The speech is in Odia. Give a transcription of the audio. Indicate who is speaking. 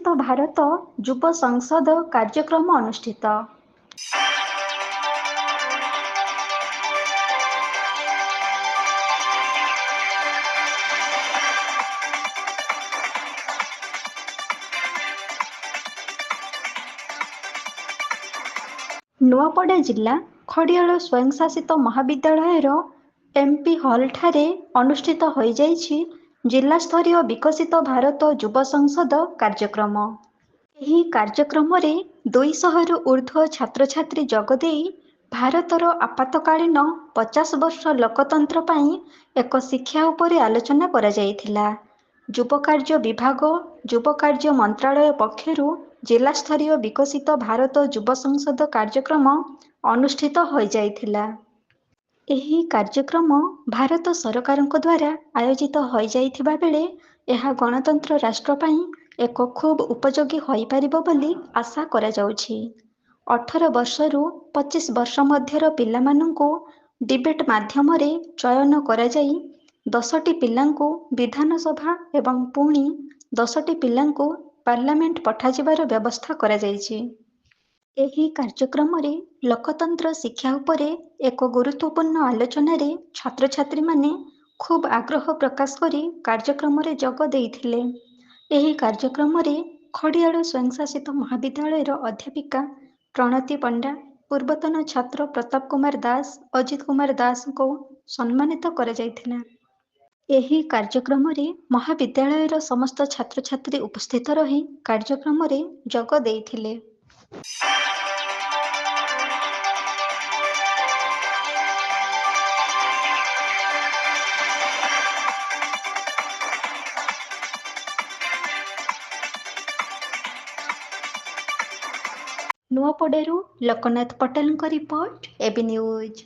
Speaker 1: ବିକଶିତ ଭାରତ ଯୁବ ସଂସଦ କାର୍ଯ୍ୟକ୍ରମ ଅନୁଷ୍ଠିତ। ନୂଆପଡ଼ା ଜିଲ୍ଲା ଖଡ଼ିଆଳ ସ୍ୱୟଂଶାସିତ ମହାବିଦ୍ୟାଳୟର MP ହଲ୍ଠାରେ ଅନୁଷ୍ଠିତ ହୋଇଯାଇଛି ଜିଲ୍ଲାସ୍ତରୀୟ ବିକଶିତ ଭାରତ ଯୁବ ସଂସଦ କାର୍ଯ୍ୟକ୍ରମ। ଏହି କାର୍ଯ୍ୟକ୍ରମରେ 200ରୁ ଉର୍ଦ୍ଧ୍ୱ ଛାତ୍ରଛାତ୍ରୀ ଯୋଗଦେଇ ଭାରତର ଆପାତକାଳୀନ 50 ବର୍ଷ ଲୋକତନ୍ତ୍ର ପାଇଁ ଏକ ଶିକ୍ଷା ଉପରେ ଆଲୋଚନା କରାଯାଇଥିଲା। ଯୁବ କାର୍ଯ୍ୟ ବିଭାଗ, ଯୁବ କାର୍ଯ୍ୟ ମନ୍ତ୍ରାଳୟ ପକ୍ଷରୁ ଜିଲ୍ଲାସ୍ତରୀୟ ବିକଶିତ ଭାରତ ଯୁବ ସଂସଦ କାର୍ଯ୍ୟକ୍ରମ ଅନୁଷ୍ଠିତ ହୋଇଯାଇଥିଲା। ଏହି କାର୍ଯ୍ୟକ୍ରମ ଭାରତ ସରକାରଙ୍କ ଦ୍ୱାରା ଆୟୋଜିତ ହୋଇଯାଇଥିବା ବେଳେ ଏହା ଗଣତନ୍ତ୍ର ରାଷ୍ଟ୍ର ପାଇଁ ଏକ ଖୁବ୍ ଉପଯୋଗୀ ହୋଇପାରିବ ବୋଲି ଆଶା କରାଯାଉଛି। 18 ବର୍ଷରୁ 25 ବର୍ଷ ମଧ୍ୟର ପିଲାମାନଙ୍କୁ ଡିବେଟ୍ ମାଧ୍ୟମରେ ଚୟନ କରାଯାଇ 10ଟି ପିଲାଙ୍କୁ ବିଧାନସଭା ଏବଂ ପୁଣି 10ଟି ପିଲାଙ୍କୁ ପାର୍ଲାମେଣ୍ଟ ପଠାଯିବାର ବ୍ୟବସ୍ଥା କରାଯାଇଛି। ଏହି କାର୍ଯ୍ୟକ୍ରମରେ ଲୋକତନ୍ତ୍ର ଶିକ୍ଷା ଉପରେ ଏକ ଗୁରୁତ୍ୱପୂର୍ଣ୍ଣ ଆଲୋଚନାରେ ଛାତ୍ରଛାତ୍ରୀମାନେ ଖୁବ୍ ଆଗ୍ରହ ପ୍ରକାଶ କରି କାର୍ଯ୍ୟକ୍ରମରେ ଯୋଗ ଦେଇଥିଲେ। ଏହି କାର୍ଯ୍ୟକ୍ରମରେ ଖଡ଼ିଆଳ ସ୍ୱୟଂଶାସିତ ମହାବିଦ୍ୟାଳୟର ଅଧ୍ୟାପିକା ପ୍ରଣତି ପଣ୍ଡା, ପୂର୍ବତନ ଛାତ୍ର ପ୍ରତାପ କୁମାର ଦାସ, ଅଜିତ କୁମାର ଦାସଙ୍କୁ ସମ୍ମାନିତ କରାଯାଇଥିଲା। ଏହି କାର୍ଯ୍ୟକ୍ରମରେ ମହାବିଦ୍ୟାଳୟର ସମସ୍ତ ଛାତ୍ରଛାତ୍ରୀ ଉପସ୍ଥିତ ରହି କାର୍ଯ୍ୟକ୍ରମରେ ଯୋଗ ଦେଇଥିଲେ। ନୂଆପଡ଼ାରୁ ଲୋକନାଥ ପଟେଲଙ୍କ ରିପୋର୍ଟ, ଏବେ ନ୍ୟୁଜ୍।